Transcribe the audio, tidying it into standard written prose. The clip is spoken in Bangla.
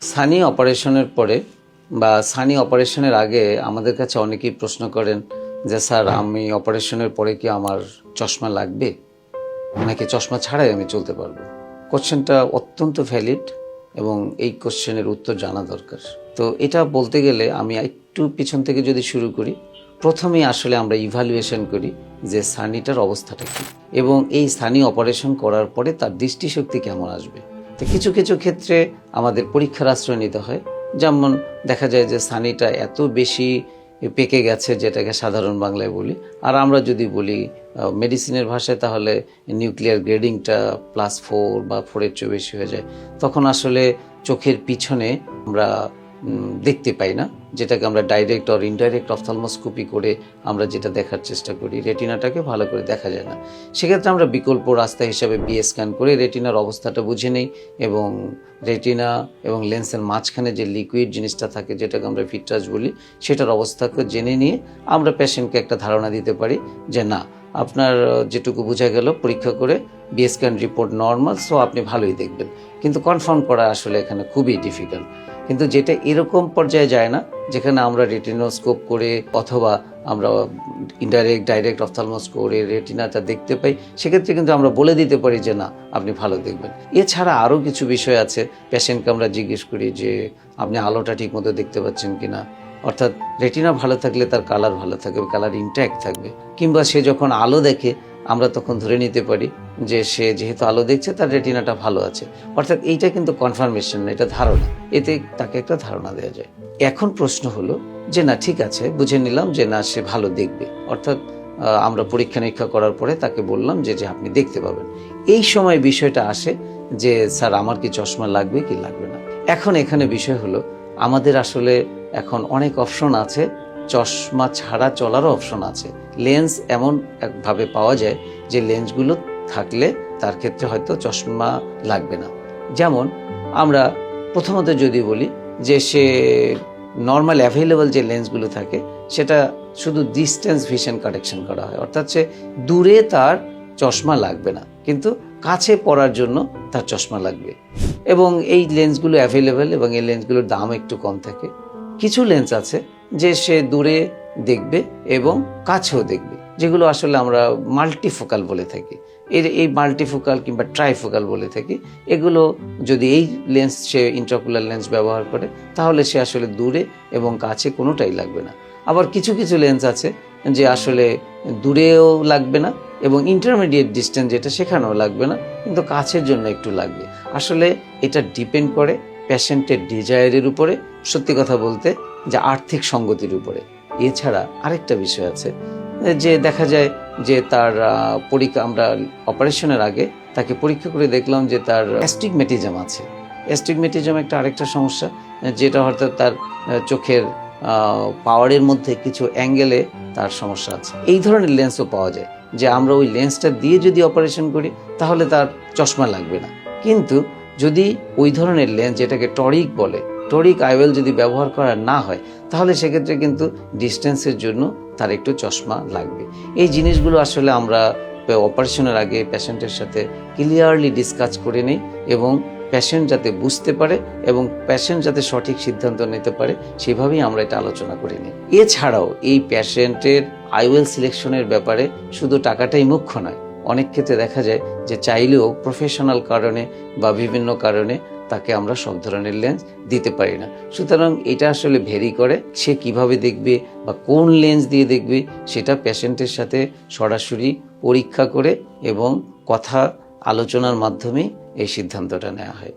সানি অপারেশনের পরে বা সানি অপারেশনের আগে আমাদের কাছে অনেকেই প্রশ্ন করেন যে স্যার আমি অপারেশনের পরে কি আমার চশমা লাগবে নাকি চশমা ছাড়াই আমি চলতে পারবো। কোশ্চেনটা অত্যন্ত ভ্যালিড এবং এই কোশ্চেনের উত্তর জানা দরকার। তো এটা বলতে গেলে আমি একটু পিছন থেকে যদি শুরু করি, প্রথমেই আসলে আমরা ইভ্যালুয়েশন করি যে সানিটার অবস্থাটা কী এবং এই সানি অপারেশন করার পরে তার দৃষ্টিশক্তি কেমন আসবে। তো কিছু কিছু ক্ষেত্রে আমাদের পরীক্ষার আশ্রয় নিতে হয়। যেমন দেখা যায় যে সানিটা এত বেশি পেকে গেছে, যেটাকে সাধারণ বাংলায় বলি, আর আমরা যদি বলি মেডিসিনের ভাষায় তাহলে নিউক্লিয়ার গ্রেডিংটা +4 বা 4-এর চেয়ে বেশি হয়ে যায়। তখন আসলে চোখের পিছনে আমরা দেখতে পাই না, যেটাকে আমরা ডাইরেক্ট অর ইনডাইরেক্ট অপথলমোস্কোপি করে আমরা যেটা দেখার চেষ্টা করি, রেটিনাটাকে ভালো করে দেখা যায় না। সেক্ষেত্রে আমরা বিকল্প রাস্তা হিসাবে বিএ স্ক্যান করে রেটিনার অবস্থাটা বুঝে নেই এবং রেটিনা এবং লেন্সের মাঝখানে যে লিকুইড জিনিসটা থাকে, যেটাকে আমরা ভিট্রাস বলি, সেটার অবস্থাকে জেনে নিয়ে আমরা পেশেন্টকে একটা ধারণা দিতে পারি যে না, আপনার যেটুকু বোঝা গেল পরীক্ষা করে BA scan report normal, so আপনি ভালোই দেখবেন। কিন্তু কনফার্ম করা আসলে এখানে খুবই ডিফিকাল্ট। কিন্তু যেটা এরকম পর্যায়ে যায় না যেখানে আমরা রেটিনোস্কোপ করে অথবা আমরা ডাইরেক্ট অপথলমোস্কোপ করে রেটিনাটা দেখতে পাই, সেক্ষেত্রে কিন্তু আমরা বলে দিতে পারি যে না, আপনি ভালো দেখবেন। এছাড়া আরও কিছু বিষয় আছে, পেশেন্টকে আমরা জিজ্ঞেস করি যে আপনি আলোটা ঠিক মতো দেখতে পাচ্ছেন কিনা, অর্থাৎ রেটিনা ভালো থাকলে তার কালার ভালো থাকবে, কালার ইনট্যাক্ট থাকবে। কিংবা সে যখন আলো দেখে আমরা তখন ধরে নিতে পারি যে সে যেহেতু আলো দেখছে তার রেটিনাটা ভালো আছে। অর্থাৎ এইটা কিন্তু কনফার্মেশন না, এটা ধারণা, এতে তাকে একটা ধারণা দেওয়া যায়। এখন প্রশ্ন হলো যে না, ঠিক আছে, বুঝে নিলাম যে না, সে ভালো দেখবে, অর্থাৎ আমরা পরীক্ষা নিরীক্ষা করার পরে তাকে বললাম যে আপনি দেখতে পাবেন। এই সময় বিষয়টা আসে যে স্যার আমার কি চশমা লাগবে কি লাগবে না। এখন এখানে বিষয় হলো আমাদের আসলে এখন অনেক অপশন আছে, চশমা ছাড়া চলারও অপশন আছে। লেন্স এমন একভাবে পাওয়া যায় যে লেন্সগুলো থাকলে তার ক্ষেত্রে হয়তো চশমা লাগবে না। যেমন আমরা প্রথমত যদি বলি যে সে নর্মাল অ্যাভেলেবল যে লেন্সগুলো থাকে সেটা শুধু ডিস্টেন্স ভিশন কারেকশন করা হয়, অর্থাৎ সে দূরে তার চশমা লাগবে না, কিন্তু কাছে পড়ার জন্য তার চশমা লাগবে। এবং এই লেন্সগুলো অ্যাভেলেবেল এবং এই লেন্সগুলোর দাম একটু কম থাকে। কিছু লেন্স আছে যে সে দূরে দেখবে এবং কাছেও দেখবে, যেগুলো আসলে আমরা মাল্টিফোকাল বলে থাকি। এই মাল্টিফোকাল কিংবা ট্রাইফোকাল বলে থাকি। এগুলো যদি এই লেন্স সে ইন্ট্রাকুলার লেন্স ব্যবহার করে তাহলে সে আসলে দূরে এবং কাছে কোনোটাই লাগবে না। আবার কিছু কিছু লেন্স আছে যে আসলে দূরেও লাগবে না এবং ইন্টারমিডিয়েট ডিস্টেন্স যেটা সেখানেও লাগবে না, কিন্তু কাছের জন্য একটু লাগবে। আসলে এটা ডিপেন্ড করে পেশেন্টের ডিজায়ারের উপরে, সত্যি কথা বলতে যে আর্থিক সঙ্গতির উপরে। এছাড়া আরেকটা বিষয় আছে যে দেখা যায় যে তার পরীক্ষা, আমরা অপারেশনের আগে তাকে পরীক্ষা করে দেখলাম যে তার অ্যাস্টিগমেটিজম আছে। অ্যাস্টিগমেটিজম একটা আরেকটা সমস্যা, যেটা হয়তো তার চোখের পাওয়ারের মধ্যে কিছু অ্যাঙ্গেলে তার সমস্যা আছে। এই ধরনের লেন্সও পাওয়া যায় যে আমরা ওই লেন্সটা দিয়ে যদি অপারেশন করি তাহলে তার চশমা লাগবে না। কিন্তু যদি ওই ধরনের লেন্স, যেটাকে টরিক বলে, টরিক আইওয়েল যদি ব্যবহার করা না হয় তাহলে সেক্ষেত্রে কিন্তু ডিস্টেন্সের জন্য তার একটু চশমা লাগবে। এই জিনিসগুলো আসলে আমরা অপারেশনের আগে পেশেন্টের সাথে ক্লিয়ারলি ডিসকাস করে নিই এবং পেশেন্ট যাতে বুঝতে পারে এবং পেশেন্ট যাতে সঠিক সিদ্ধান্ত নিতে পারে সেভাবেই আমরা এটা আলোচনা করে নিই। এছাড়াও এই পেশেন্টের আইওয়েল সিলেকশনের ব্যাপারে শুধু টাকাটাই মুখ্য নয়। অনেক ক্ষেত্রে দেখা যায় যে চাইলেও প্রফেশনাল কারণে বা বিভিন্ন কারণে তাকে আমরা সব ধরনের লেন্স দিতে পারি না। সুতরাং এটা আসলে ভেরি করে সে কিভাবে দেখবে বা কোন লেন্স দিয়ে দেখবে, সেটা পেশেন্টের সাথে সরাসরি পরীক্ষা করে এবং কথা আলোচনার মাধ্যমে এই সিদ্ধান্তটা নেওয়া হয়।